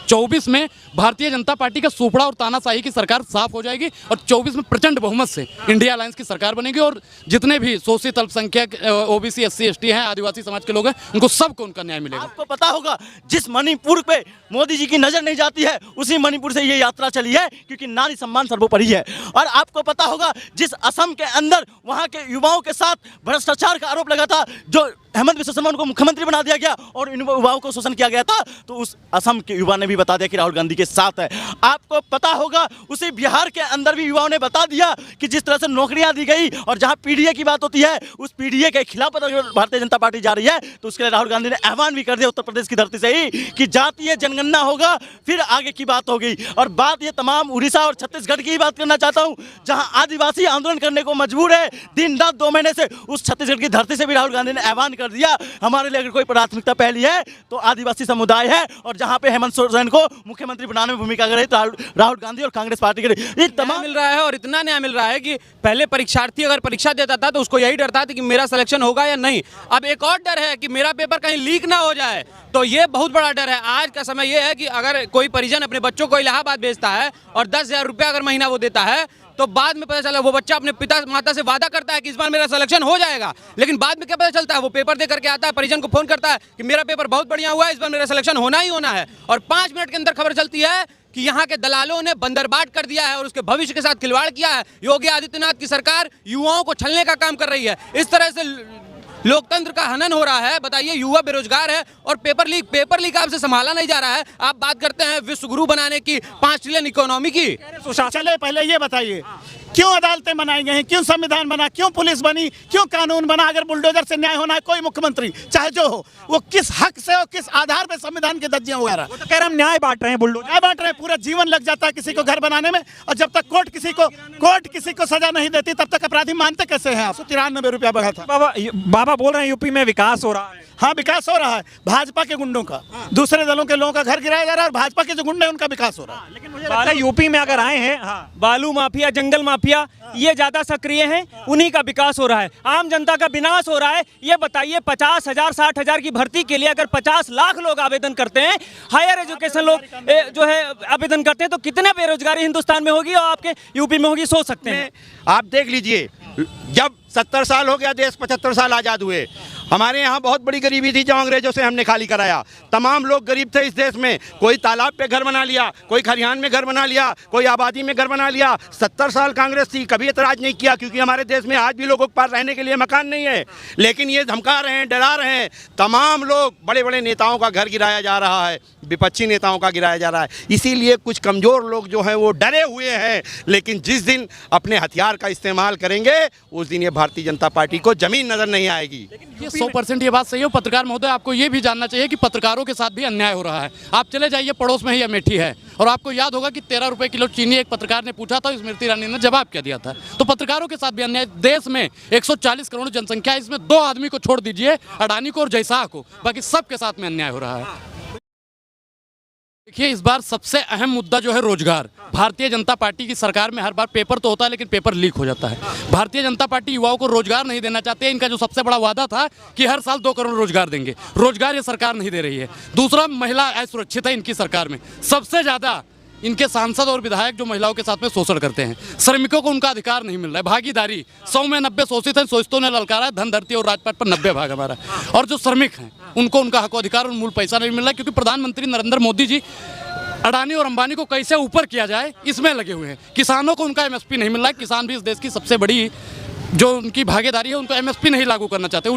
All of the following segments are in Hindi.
24 में भारतीय जनता पार्टी का सूपड़ा और तानाशाही की सरकार साफ हो जाएगी और 24 में प्रचंड बहुमत से इंडिया अलायंस की सरकार बनेगी और जितने भी शोषित अल्पसंख्यक ओबीसी SC ST हैं, आदिवासी समाज के लोग हैं, उनको सबको उनका न्याय मिलेगा। आपको पता होगा जिस मणिपुर पे मोदी जी की नजर नहीं जाती है उसी मणिपुर से ये यात्रा चली है, क्योंकि नारी सम्मान सर्वोपरि है। और आपको पता होगा जिस असम के अंदर वहां के युवाओं के साथ भ्रष्टाचार का आरोप लगा था, जो हेमंत बिस्वा शर्मा को मुख्यमंत्री बना दिया गया और इन युवाओं को शोषण किया गया था, तो उस असम के युवा ने भी बता दिया कि राहुल गांधी के साथ है। आपको पता होगा उसी बिहार के अंदर भी युवाओं ने बता दिया कि जिस तरह से नौकरियां दी गई और जहां पीडीए की बात होती है उस पीडीए के खिलाफ अगर भारतीय जनता पार्टी जा रही है तो उसके लिए राहुल गांधी ने आह्वान भी कर दिया उत्तर प्रदेश की धरती से ही कि जातीय जनगणना होगा, फिर आगे की बात होगी। और बात ये तमाम उड़ीसा और छत्तीसगढ़ की ही बात करना चाहता हूं, जहां आदिवासी आंदोलन करने को मजबूर है दिन रात 2 महीने से, उस छत्तीसगढ़ की धरती से भी राहुल गांधी ने आह्वान कर दिया हमारे लिए अगर कोई प्राथमिकता पहली है तो आदिवासी समुदाय है, और जहां पे हेमंत सोरेन को मुख्यमंत्री बनाने में भूमिका कर रही तो राहुल गांधी और कांग्रेस पार्टी के लिए तमाम मिल रहा है। और इतना न्याय मिल रहा है कि पहले परीक्षार्थी अगर परीक्षा देता था तो उसको यही डर था कि मेरा सिलेक्शन होगा या नहीं। अब एक और डर है कि मेरा पेपर कहीं लीक ना हो जाए, तो ये बहुत बड़ा डर है। आज का समय ये है कि अगर कोई परिजन अपने बच्चों को इलाहाबाद भेजता है और 10,000 रुपया अगर महीना वो देता है, तो बाद में पता चला वो बच्चा अपने पिता माता से वादा करता है कि इस बार मेरा सिलेक्शन हो जाएगा, लेकिन बाद में क्या पता चलता है, वो पेपर दे करके आता है, परिजन को फोन करता है कि मेरा पेपर बहुत बढ़िया हुआ है, इस बार मेरा सिलेक्शन होना ही होना है, और 5 मिनट के अंदर खबर चलती है कि यहाँ के दलालों ने बंदरबाट कर दिया है और उसके भविष्य के साथ खिलवाड़ किया है। योगी आदित्यनाथ की सरकार युवाओं को छलने का काम कर रही है। इस तरह से लोकतंत्र का हनन हो रहा है। बताइए, युवा बेरोजगार है और पेपर लीक आपसे संभाला नहीं जा रहा है। आप बात करते हैं विश्व गुरु बनाने की, 5 ट्रिलियन इकोनॉमी की। चले पहले ये बताइए क्यों अदालतें बनाई गई हैं, क्यों संविधान बना, क्यों पुलिस बनी, क्यों कानून बना? अगर बुलडोजर से न्याय होना है, कोई मुख्यमंत्री चाहे जो हो, वो किस हक से और किस आधार पे संविधान की धज्जियां वगैरह? वो तो कह रहे हम न्याय बांट रहे हैं, बुलडोजर न्याय बांट रहे हैं। पूरा जीवन लग जाता है किसी को घर बनाने में, और जब तक कोर्ट किसी को सजा नहीं देती तब तक अपराधी मानते कैसे हैं आप? 93 रुपया बढ़ा था। बाबा बोल रहे हैं यूपी में विकास हो रहा है। हाँ, विकास हो रहा है। भाजपा के गुंडों का, दूसरे दलों के लोगों का घर गिराया जा रहा है और भाजपा के जो गुंडे हैं उनका विकास हो रहा है। लेकिन मुझे लगता है यूपी में अगर आए हैं, हाँ, बालू माफिया, जंगल माफिया, ये ज्यादा सक्रिय हैं, उन्हीं का विकास हो रहा है, आम जनता का विनाश हो रहा है। ये बताइए 50,000 60,000 की भर्ती के लिए अगर 50 लाख लोग आवेदन करते हैं, हायर एजुकेशन लोग जो है आवेदन करते हैं, तो कितने बेरोजगारी हिंदुस्तान में होगी और आपके यूपी में होगी, सोच सकते हैं। आप देख लीजिए, जब 70 साल हो गया देश, 75 साल आज़ाद हुए, हमारे यहाँ बहुत बड़ी गरीबी थी जो अंग्रेजों से हमने खाली कराया। तमाम लोग गरीब थे इस देश में, कोई तालाब पे घर बना लिया, कोई खलिहान में घर बना लिया, कोई आबादी में घर बना लिया। 70 साल कांग्रेस थी, कभी एतराज़ नहीं किया, क्योंकि हमारे देश में आज भी लोगों के पास रहने के लिए मकान नहीं है। लेकिन ये धमका रहे हैं, डरा रहे हैं, तमाम लोग, बड़े बड़े नेताओं का घर गिराया जा रहा है, विपक्षी नेताओं का गिराया जा रहा है। इसीलिए कुछ कमज़ोर लोग जो हैं वो डरे हुए हैं, लेकिन जिस दिन अपने हथियार का इस्तेमाल करेंगे उस दिन ये भारतीय जनता पार्टी को ज़मीन नज़र नहीं आएगी। ये 100% ये बात सही है। पत्रकार महोदय, आपको ये भी जानना चाहिए कि पत्रकारों के साथ भी अन्याय हो रहा है। आप चले जाइए, पड़ोस में ही अमेठी है, और आपको याद होगा कि 13 रुपए किलो चीनी एक पत्रकार ने पूछा था, स्मृति ईरानी ने जवाब क्या दिया था। तो पत्रकारों के साथ भी अन्याय। देश में 140 करोड़ जनसंख्या है, इसमें 2 आदमी को छोड़ दीजिए, अडानी को और जयशाह को, बाकी सबके साथ में अन्याय हो रहा है। देखिए, इस बार सबसे अहम मुद्दा जो है रोजगार। भारतीय जनता पार्टी की सरकार में हर बार पेपर तो होता है लेकिन पेपर लीक हो जाता है। भारतीय जनता पार्टी युवाओं को रोजगार नहीं देना चाहते। इनका जो सबसे बड़ा वादा था कि हर साल 2 करोड़ रोजगार देंगे, रोजगार ये सरकार नहीं दे रही है। दूसरा, महिला असुरक्षित है इनकी सरकार में। सबसे ज़्यादा इनके सांसद और विधायक जो महिलाओं के साथ में शोषण करते हैं। श्रमिकों को उनका अधिकार नहीं मिल रहा है। भागीदारी 100 में 90 शोषित हैं, शोषितों ने ललकारा है, धन धरती और राजपाट पर 90 भाग हमारा। और जो श्रमिक हैं उनको उनका हक अधिकार और मूल पैसा नहीं मिल रहा है, क्योंकि प्रधानमंत्री नरेंद्र मोदी जी अडानी और अंबानी को कैसे ऊपर किया जाए इसमें लगे हुए हैं। किसानों को उनका MSP नहीं मिल रहा है। किसान भी इस देश की सबसे बड़ी जो उनकी भागीदारी है, उनको MSP नहीं लागू करना चाहते।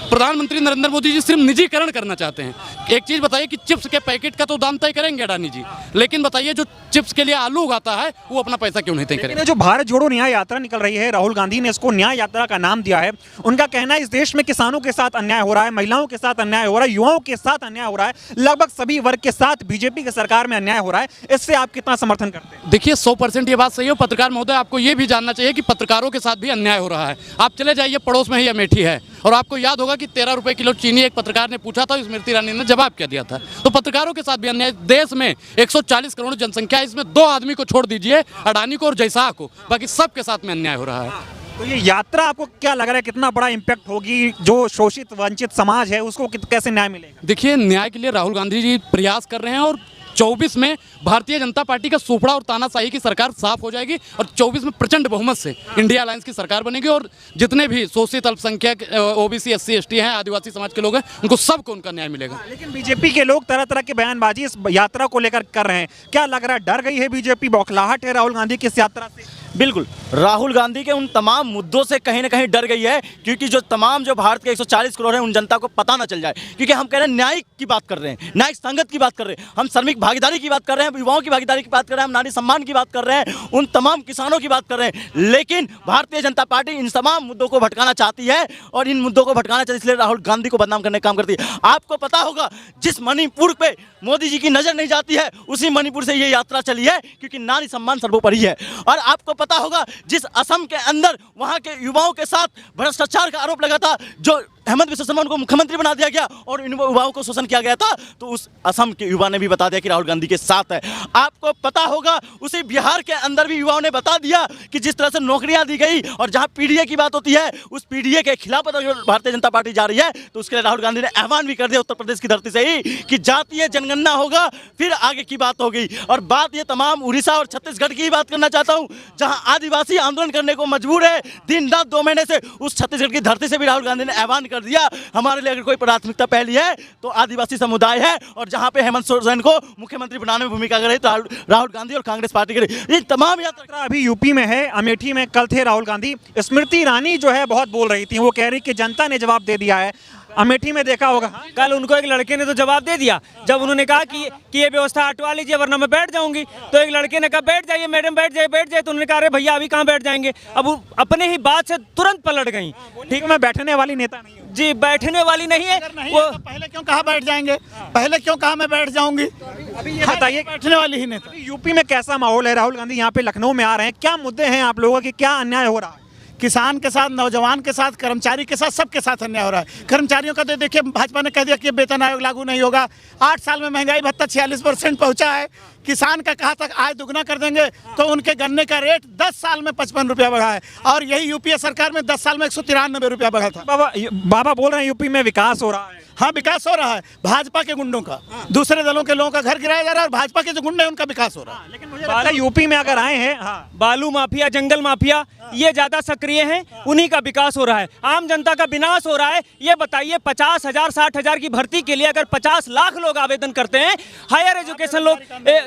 प्रधानमंत्री नरेंद्र मोदी जी सिर्फ निजीकरण करना चाहते हैं। एक चीज़ बताइए कि चिप्स के पैकेट का तो दाम तय करेंगे अडानी जी, लेकिन बताइए जो चिप्स के लिए आलू उगाता है वो अपना पैसा क्यों नहीं तय करेंगे? जो भारत जोड़ो न्याय यात्रा निकल रही है, राहुल गांधी ने इसको न्याय यात्रा का नाम दिया है। उनका कहना है इस देश में किसानों के साथ अन्याय हो रहा है, महिलाओं के साथ अन्याय हो रहा है, युवाओं के साथ अन्याय हो रहा है, लगभग सभी वर्ग के साथ बीजेपी की सरकार में अन्याय हो रहा है। इससे आप कितना समर्थन करते हैं? देखिए, 100% ये बात सही है। पत्रकार महोदय, आपको ये भी जानना चाहिए कि पत्रकारों के साथ भी अन्याय हो रहा है। आप चले जाइए, पड़ोस में ही अमेठी है, और आपको याद होगा कि 13 रुपए किलो चीनी एक पत्रकार ने पूछा था, स्मृति ईरानी ने जवाब क्या दिया था। तो पत्रकारों के साथ भी अन्याय। देश में 140 करोड़ जनसंख्या है, इसमें 2 आदमी को छोड़ दीजिए, अडानी को और जयशाह को, बाकी सबके साथ में अन्याय हो रहा है। तो ये यात्रा आपको क्या लग रहा है, कितना बड़ा इम्पैक्ट होगी? जो शोषित वंचित समाज है उसको कैसे न्याय मिलेगा? देखिए, न्याय के लिए राहुल गांधी जी प्रयास कर रहे हैं और 24 में भारतीय जनता पार्टी का सुपड़ा और तानाशाही की सरकार साफ हो जाएगी और 24 में प्रचंड बहुमत से इंडिया अलायंस की सरकार बनेगी और जितने भी शोषित अल्पसंख्यक ओबीसी SC ST हैं, आदिवासी समाज के लोग हैं, उनको सबको उनका न्याय मिलेगा। लेकिन बीजेपी के लोग तरह तरह की बयानबाजी इस यात्रा को लेकर कर रहे हैं, क्या लग रहा है डर गई है बीजेपी, बौखलाहट है राहुल गांधी की इस यात्रा से? बिल्कुल, राहुल गांधी के उन तमाम मुद्दों से कहीं ना कहीं डर गई है, क्योंकि जो तमाम जो भारत के 140 करोड़ हैं उन जनता को पता ना चल जाए। क्योंकि हम कह रहे हैं न्याय की बात कर रहे हैं, न्यायिक संगत की बात कर रहे हैं, हम श्रमिक भागीदारी की बात कर रहे हैं, युवाओं की भागीदारी की बात कर रहे हैं, हम नारी सम्मान की बात कर रहे हैं, उन तमाम किसानों की बात कर रहे हैं। लेकिन भारतीय जनता पार्टी इन तमाम मुद्दों को भटकाना चाहती है और इन मुद्दों को भटकाना चाहती है, इसलिए राहुल गांधी को बदनाम करने का काम करती है। आपको पता होगा जिस मणिपुर पे मोदी जी की नजर नहीं जाती है, उसी मणिपुर से ये यात्रा चली है, क्योंकि नारी सम्मान सर्वोपरि है। और आपको पता होगा जिस असम के अंदर वहां के युवाओं के साथ भ्रष्टाचार का आरोप लगा था, जो हेमंत बिस्वा शर्मा को मुख्यमंत्री बना दिया गया और इन युवाओं को शोषण किया गया था, तो उस असम के युवा ने भी बता दिया कि राहुल गांधी के साथ है। आपको पता होगा उसी बिहार के अंदर भी युवाओं ने बता दिया कि जिस तरह से नौकरियां दी गई और जहां पीडीए की बात होती है, उस पीडीए के खिलाफ अगर भारतीय जनता पार्टी जा रही है तो उसके लिए राहुल गांधी ने आह्वान भी कर दिया उत्तर प्रदेश की धरती से ही कि जातीय जनगणना होगा, फिर आगे की बात होगी। और बात ये तमाम उड़ीसा और छत्तीसगढ़ की बात करना चाहता हूँ, जहाँ आदिवासी आंदोलन करने को मजबूर है दिन रात 2 महीने से, उस छत्तीसगढ़ की धरती से भी राहुल गांधी ने आह्वान कर दिया हमारे लिए अगर कोई प्राथमिकता पहली है तो आदिवासी समुदाय है, और जहां पे हेमंत सोरेन को मुख्यमंत्री बनाने में भूमिका कर रही तो राहुल गांधी और कांग्रेस पार्टी की ये तमाम यात्रा अभी यूपी में है, अमेठी में कल थे राहुल गांधी। स्मृति ईरानी जो है बहुत बोल रही थी, वो कह रही कि जनता ने जवाब दे दिया है। अमेठी में देखा होगा कल उनको एक लड़के ने तो जवाब दे दिया, जब उन्होंने कहा कि ये व्यवस्था हटवा लीजिए वरना मैं बैठ जाऊंगी, तो एक लड़के ने कहा बैठ जाइए मैडम, बैठ जाइए बैठ जाइए, तो उन्होंने कहा अरे भैया अभी कहाँ बैठ जाएंगे। अब वो अपने ही बात से तुरंत पलट गई। ठीक, मैं बैठने वाली नेता नहीं हूँ जी, बैठने वाली नहीं है वो पहले क्यों कहा बैठ जाएंगे, पहले क्यों कहा मैं बैठ जाऊंगी। अभी ये बताइए बैठने वाली ही नेता। यूपी में कैसा माहौल है? राहुल गांधी यहाँ पे लखनऊ में आ रहे हैं, क्या मुद्दे हैं आप लोगों के, क्या अन्याय हो रहा है? किसान के साथ, नौजवान के साथ, कर्मचारी के साथ, सबके साथ अन्याय हो रहा है। कर्मचारियों का तो देखिए भाजपा ने कह दिया कि वेतन आयोग लागू नहीं होगा। 8 साल में महंगाई भत्ता 46% पहुंचा है। किसान का कहा था आय दुगना कर देंगे, तो उनके गन्ने का रेट 10 साल में 55 रुपया बढ़ा है, और यही यूपीए सरकार में 10 साल में 193 रुपया बढ़ा था। बाबा बोल रहे हैं यूपी में विकास हो रहा है। हाँ, विकास हो रहा है, भाजपा के गुंडों का, दूसरे दलों के लोगों का घर गिराया जा रहा है और भाजपा के जो गुंडे हैं उनका विकास हो रहा है। लेकिन मुझे लगता है यूपी में अगर आए हैं, हाँ, बालू माफिया, जंगल माफिया ये ज्यादा सक्रिय हैं, उन्हीं का विकास हो रहा है, आम जनता का विनाश हो रहा है। ये बताइए 50,000 60,000 की भर्ती के लिए अगर 50 लाख लोग आवेदन करते हैं, हायर एजुकेशन लोग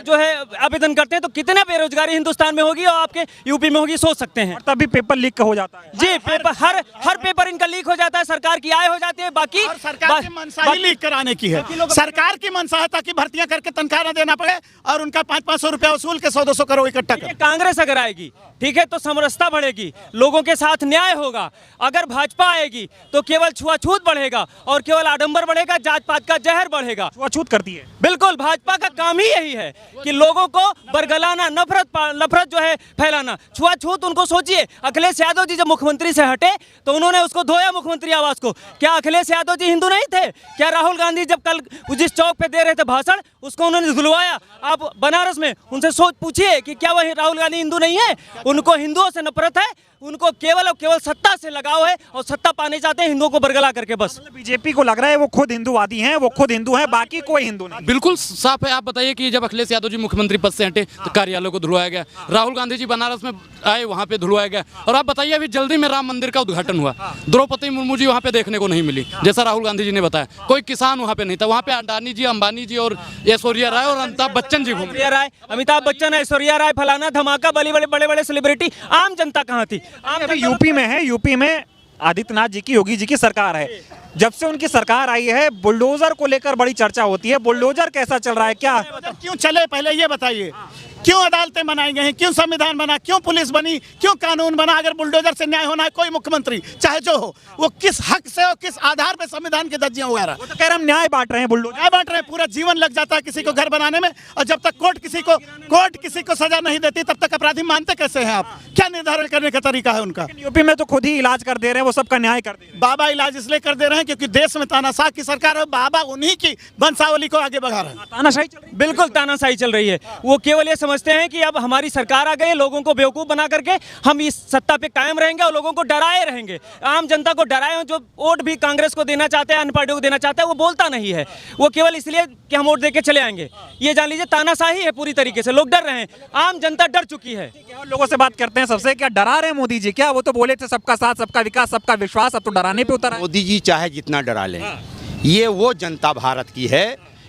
जो है आवेदन करते हैं, तो कितने बेरोजगारी हिंदुस्तान में होगी और आपके यूपी में होगी, सोच सकते हैं। तभी पेपर लीक हो जाता है जी, पेपर हर पेपर इनका लीक हो जाता है, सरकार की आय हो जाती है। बाकी सरकार की मंशा ही लीक कराने की है, सरकार की मंशा है ताकि भर्तियां करके तनख्वाह न देना पड़े और उनका 500-500 रुपया वसूल के 100-200 करोड़ इकट्ठा कर। कांग्रेस अगर आएगी, ठीक है, तो समरसता बढ़ेगी, लोगों के साथ न्याय होगा। अगर भाजपा आएगी तो केवल छुआछूत बढ़ेगा और केवल आडंबर बढ़ेगा, जात पात का जहर बढ़ेगा। छुआछूत करती है बिल्कुल, भाजपा का काम ही यही है कि लोगों को बरगलाना, नफरत जो है फैलाना, छुआछूत। उनको सोचिए, अखिलेश यादव जी जब मुख्यमंत्री से हटे तो उन्होंने उसको धोया मुख्यमंत्री आवास को। क्या अखिलेश यादव जी हिंदू नहीं थे? क्या राहुल गांधी जब कल जिस चौक पे दे रहे थे भाषण, उसको उन्होंने धुलवाया? आप बनारस में उनसे सोच पूछिए कि क्या वह राहुल गांधी हिंदू नहीं है? उनको हिंदुओं से नफरत है, उनको केवल और केवल सत्ता से लगाव है और सत्ता पाने चाहते हैं हिंदुओं को बरगला करके बस। बीजेपी को लग रहा है वो खुद हिंदूवादी हैं, वो खुद हिंदू हैं, बाकी कोई हिंदू नहीं। बिल्कुल साफ है। आप बताइए कि जब अखिलेश यादव जी मुख्यमंत्री पद से हटे तो कार्यालय को धुलवाया गया, राहुल गांधी जी बनारस में आए वहाँ पे धुलवाया गया, और आप बताइए अभी जल्दी में राम मंदिर का उद्घाटन हुआ, द्रौपदी मुर्मू जी वहाँ पे देखने को नहीं मिली, जैसा राहुल गांधी जी ने बताया। कोई किसान वहाँ पे नहीं था, वहाँ पे अडानी जी, अंबानी जी और ऐश्वर्या राय और अमिताभ बच्चन जी घूम। अमिताभ बच्चन, ऐश्वर्या राय, फलाना धमाका, बड़े बड़े सेलिब्रिटी, आम जनता कहाँ थी? यूपी में है, यूपी में आदित्यनाथ जी की, योगी जी की सरकार है। जब से उनकी सरकार आई है बुलडोजर को लेकर बड़ी चर्चा होती है। बुलडोजर कैसा चल रहा है, क्या क्यों चले, पहले ये बताइए। क्यों अदालतें बनाई गई हैं, क्यों संविधान बना, क्यों पुलिस बनी, क्यों कानून बना? अगर बुलडोजर से न्याय होना है, कोई मुख्यमंत्री चाहे जो हो, वो किस हक से और किस आधार पे संविधान के धज्जियां उड़ा रहा है? तो कह रहे हम न्याय बांट रहे हैं, बुलडोजर न्याय बांट रहे हैं। पूरा जीवन लग जाता है किसी को घर बनाने में, और जब तक कोर्ट किसी को सजा नहीं देती तब तक अपराधी मानते कैसे हैं आप? क्या निर्धारण करने का तरीका है उनका? यूपी में तो खुद ही इलाज कर दे रहे हैं, वो सबका न्याय कर दे रहे हैं। बाबा इलाज इसलिए कर दे रहे हैं क्योंकि देश में तानाशाह की सरकार है, बाबा उन्हीं की वंशावली को आगे बढ़ा रहे हैं। तानाशाही चल रही है। बिल्कुल तानाशाही चल रही है। वो केवल ये समझ समझते हैं कि अब हमारी सरकार आ गई है, लोगों को बेवकूफ़ बना करके हम इस सत्ता पे कायम रहेंगे और लोगों को डराए रहेंगे। आम जनता को डराए, जो वोट भी कांग्रेस को देना चाहते हैं, अन्य पार्टियों को देना चाहते हैं, वो बोलता नहीं है, वो केवल इसलिए कि हम वोट दे के चले आएंगे। ये जान लीजिए तानाशाही है पूरी तरीके से, लोग डर रहे हैं, आम जनता डर चुकी है। और लोगों से बात करते हैं सबसे, क्या डरा रहे हैं मोदी जी? क्या वो तो बोले थे सबका साथ सबका विकास सबका विश्वास, अब तो डराने पे उतर आए। मोदी जी चाहे जितना डरा लें, ये वो जनता भारत की है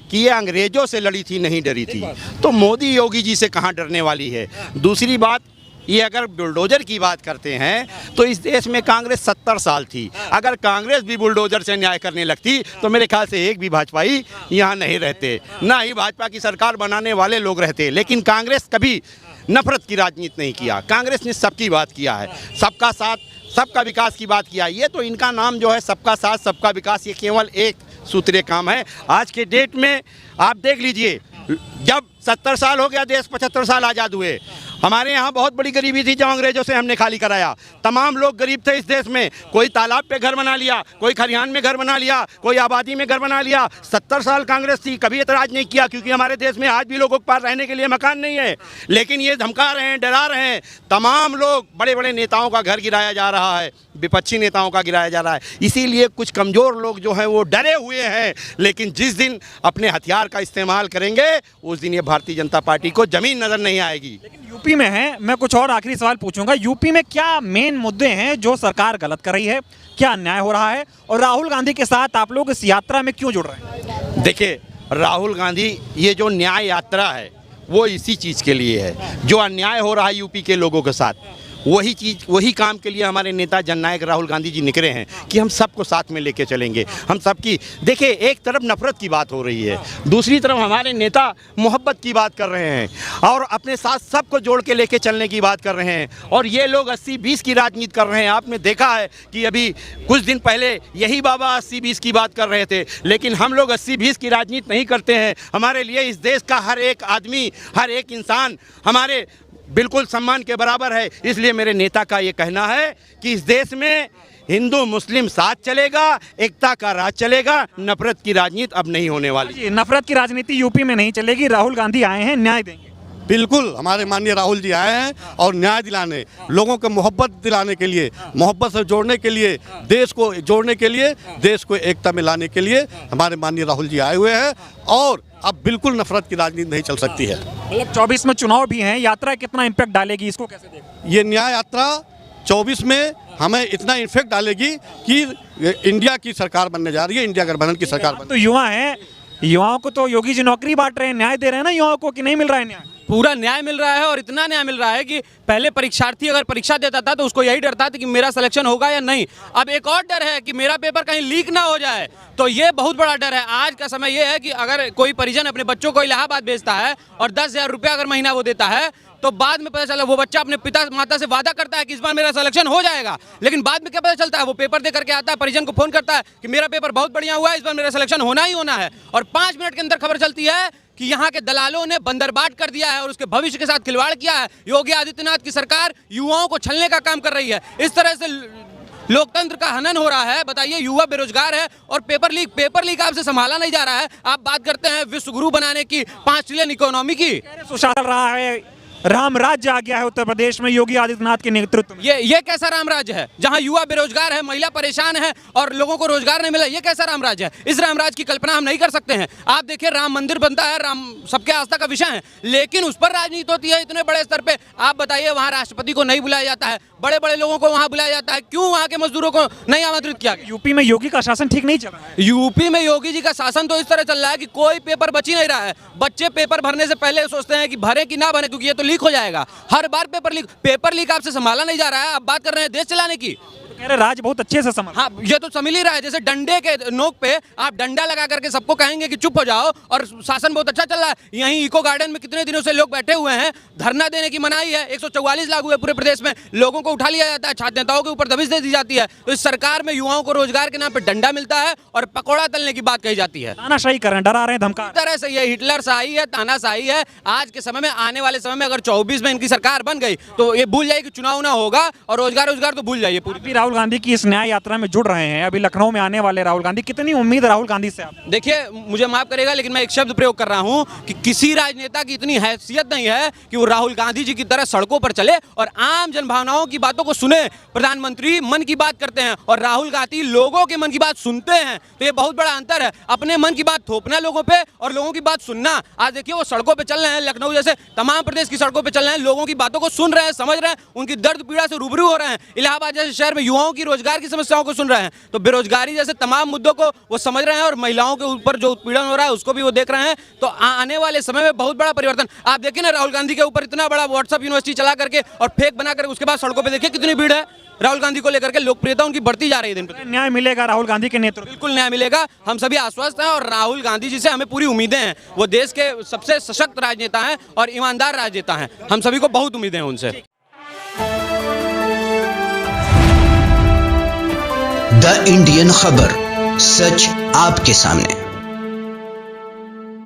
कि ये अंग्रेजों से लड़ी थी, नहीं डरी थी। तो मोदी योगी जी से कहाँ डरने वाली है। दूसरी बात, ये अगर बुलडोजर की बात करते हैं तो इस देश में कांग्रेस 70 साल थी। अगर कांग्रेस भी बुलडोजर से न्याय करने लगती तो मेरे ख्याल से एक भी भाजपाई यहाँ नहीं रहते, ना ही भाजपा की सरकार बनाने वाले लोग रहते। लेकिन कांग्रेस कभी नफरत की राजनीति नहीं किया, कांग्रेस ने सबकी बात किया है, सबका साथ सबका विकास की बात किया। ये तो इनका नाम जो है सबका साथ सबका विकास, ये केवल एक सूत्रीय काम है। आज के डेट में आप देख लीजिए, जब 70 साल हो गया देश 75 साल आज़ाद हुए, हमारे यहाँ बहुत बड़ी गरीबी थी जो अंग्रेजों से हमने खाली कराया। तमाम लोग गरीब थे इस देश में, कोई तालाब पे घर बना लिया, कोई खलिहान में घर बना लिया, कोई आबादी में घर बना लिया। 70 साल कांग्रेस थी, कभी एतराज़ नहीं किया, क्योंकि हमारे देश में आज भी लोगों के पास रहने के लिए मकान नहीं है। लेकिन ये धमका रहे हैं, डरा रहे हैं, तमाम लोग, बड़े बड़े नेताओं का घर गिराया जा रहा है, विपक्षी नेताओं का गिराया जा रहा है। इसीलिए कुछ कमज़ोर लोग जो हैं वो डरे हुए हैं। लेकिन जिस दिन अपने हथियार का इस्तेमाल करेंगे उस दिन ये भारतीय जनता पार्टी को ज़मीन नज़र नहीं आएगी। यूपी में है, मैं कुछ और आखिरी सवाल पूछूंगा, यूपी में क्या मेन मुद्दे हैं जो सरकार गलत कर रही है, क्या अन्याय हो रहा है, और राहुल गांधी के साथ आप लोग इस यात्रा में क्यों जुड़ रहे हैं? देखिए, राहुल गांधी, ये जो न्याय यात्रा है वो इसी चीज़ के लिए है। जो अन्याय हो रहा है यूपी के लोगों के साथ, वही चीज़, वही काम के लिए हमारे नेता जननायक राहुल गांधी जी निकले हैं कि हम सबको साथ में लेके चलेंगे। हम सबकी, देखिए, एक तरफ नफरत की बात हो रही है, दूसरी तरफ हमारे नेता मोहब्बत की बात कर रहे हैं और अपने साथ सबको जोड़ के लेके चलने की बात कर रहे हैं। और ये लोग 80-20 की राजनीति कर रहे हैं। आपने देखा है कि अभी कुछ दिन पहले यही बाबा 80-20 की बात कर रहे थे, लेकिन हम लोग 80-20 की राजनीति नहीं करते हैं। हमारे लिए इस देश का हर एक आदमी, हर एक इंसान हमारे बिल्कुल सम्मान के बराबर है। इसलिए मेरे नेता का ये कहना है कि इस देश में हिंदू मुस्लिम साथ चलेगा, एकता का राज चलेगा, नफरत की राजनीति अब नहीं होने वाली। नफरत की राजनीति यूपी में नहीं चलेगी, राहुल गांधी आए हैं, न्याय देंगे। बिल्कुल, हमारे माननीय राहुल जी आए हैं और न्याय दिलाने, लोगों को मोहब्बत दिलाने के लिए, मोहब्बत से जोड़ने के लिए, देश को जोड़ने के लिए, देश को एकता में लाने के लिए हमारे माननीय राहुल जी आए हुए हैं। और अब बिल्कुल नफरत की राजनीति नहीं चल सकती है। मतलब 24 में चुनाव भी हैं, यात्रा कितना इम्पैक्ट डालेगी, इसको कैसे देखते? ये न्याय यात्रा 24 में हमें इतना इम्पैक्ट डालेगी कि इंडिया की सरकार बनने जा रही है, इंडिया गठबंधन की सरकार तो युवा हैं, युवाओं को तो योगी जी नौकरी बांट रहे हैं, न्याय दे रहे हैं ना युवाओं को, कि नहीं मिल रहा है न्याय? पूरा न्याय मिल रहा है, और इतना न्याय मिल रहा है कि पहले परीक्षार्थी अगर परीक्षा देता था तो उसको यही डर था कि मेरा सिलेक्शन होगा या नहीं। अब एक और डर है कि मेरा पेपर कहीं लीक ना हो जाए, तो ये बहुत बड़ा डर है। आज का समय ये है कि अगर कोई परिजन अपने बच्चों को इलाहाबाद भेजता है और 10,000 रुपया अगर महीना वो देता है, तो बाद में पता चला वो बच्चा अपने पिता माता से वादा करता है कि इस बार मेरा सिलेक्शन हो जाएगा, लेकिन बाद में क्या पता चलता है, वो पेपर दे करके आता है, परिजन को फोन करता है कि मेरा पेपर बहुत बढ़िया हुआ है, इस बार मेरा सिलेक्शन होना ही होना है, और 5 मिनट के अंदर खबर चलती है कि यहाँ के दलालों ने बंदरबाट कर दिया है और उसके भविष्य के साथ खिलवाड़ किया है। योगी आदित्यनाथ की सरकार युवाओं को छलने का काम कर रही है। इस तरह से लोकतंत्र का हनन हो रहा है। बताइए, युवा बेरोजगार है और पेपर लीक आपसे संभाला नहीं जा रहा है। आप बात करते हैं विश्व गुरु बनाने की, 5 ट्रिलियन इकोनॉमी की। सुशासन रहा है, राम राज्य आ गया है उत्तर प्रदेश में योगी आदित्यनाथ के नेतृत्व में। ये कैसा राम राज्य है जहां युवा बेरोजगार है, महिला परेशान है और लोगों को रोजगार नहीं मिला? ये कैसा राम राज्य है? इस राम राज्य की कल्पना हम नहीं कर सकते हैं। आप देखिए, राम मंदिर बनता है, राम सबके आस्था का विषय है, लेकिन उस पर राजनीति होती है इतने बड़े स्तर पे। आप बताइए, वहां राष्ट्रपति को नहीं बुलाया जाता है, बड़े बड़े लोगों को वहां बुलाया जाता है, क्यों वहां के मजदूरों को नहीं आमंत्रित किया गया? यूपी में योगी का शासन ठीक नहीं चल रहा है। यूपी में योगी जी का शासन तो इस तरह चल रहा है कि कोई पेपर बच ही नहीं रहा है। बच्चे पेपर भरने से पहले सोचते हैं कि भरे कि ना भरे, क्योंकि ये तो लीक हो जाएगा। हर बार पेपर लीक आपसे संभाला नहीं जा रहा है। आप बात कर रहे हैं देश चलाने की, तो कह रहे राज बहुत अच्छे से संभाल। हाँ, ये तो संभल ही रहा है। जैसे डंडे के नोक पे आप डंडा लगा करके सबको कहेंगे कि चुप हो जाओ और शासन बहुत अच्छा चल रहा है। यहीं इको गार्डन में कितने दिनों से लोग बैठे हुए हैं, धरना देने की मनाही है, 144 लागू है पूरे प्रदेश में, लोगों को उठा लिया जाता है, छात्र नेताओं के ऊपर दबिश दे दी जाती है। तो इस सरकार में युवाओं को रोजगार के नाम पर डंडा मिलता है और पकौड़ा तलने की बात कही जाती है। तानाशाही कर रहे हैं, डरा रहे हैं, धमका तरह से ये हिटलर शाही है, तानाशाही है। आज के समय में, आने वाले समय में अगर 24 में इनकी सरकार बन गई तो ये भूल जाइए कि चुनाव ना होगा और रोजगार तो भूल जाइए पूरी। राहुल राहुल गांधी की इस न्याय यात्रा में जुड़ रहे हैं, अभी लखनऊ में आने वाले राहुल गांधी, कितनी उम्मीद है राहुल गांधी से आप? देखिए, मुझे माफ करेगा लेकिन मैं एक शब्द प्रयोग कर रहा हूं कि किसी राजनेता की इतनी हैसियत नहीं है कि वो राहुल गांधी जी की तरह सड़कों पर चले और आम जनभावनाओं की बातों को सुने। प्रधानमंत्री मन की बात करते हैं और राहुल गांधी लोगों के मन की बात सुनते हैं, तो ये बहुत बड़ा अंतर है। अपने मन की बात थोपना लोगों पे और लोगों की बात सुनना। आज देखिए वो सड़कों पे चल रहे हैं, लखनऊ जैसे तमाम प्रदेश की सड़कों पे चल रहे हैं, लोगों की बातों को सुन रहे हैं, समझ रहे हैं, उनकी दर्द पीड़ा से रूबरू हो रहे हैं। इलाहाबाद जैसे शहर में युवाओं की रोजगार की समस्याओं को सुन रहे हैं, तो बेरोजगारी जैसे तमाम मुद्दों को वो समझ रहे हैं और महिलाओं के ऊपर जो उत्पीड़न हो रहा है उसको भी वो देख रहे हैं। तो आने वाले समय में बहुत बड़ा परिवर्तन आप देखिए ना, राहुल गांधी के ऊपर इतना बड़ा व्हाट्सएप यूनिवर्सिटी चला करके और फेक बना करके उसके बाद सड़कों पर देखिए कितनी भीड़ है। राहुल गांधी को लेकर के लोकप्रियता उनकी बढ़ती जा रही है दिन पर दिन। न्याय मिलेगा राहुल गांधी के नेतृत्व? बिल्कुल न्याय मिलेगा, हम सभी आश्वस्त हैं और राहुल गांधी जी से हमें पूरी उम्मीदें हैं। वो देश के सबसे सशक्त राजनेता हैं और ईमानदार राजनेता हैं, हम सभी को बहुत उम्मीदें हैं उनसे। द इंडियन खबर, सच आपके सामने।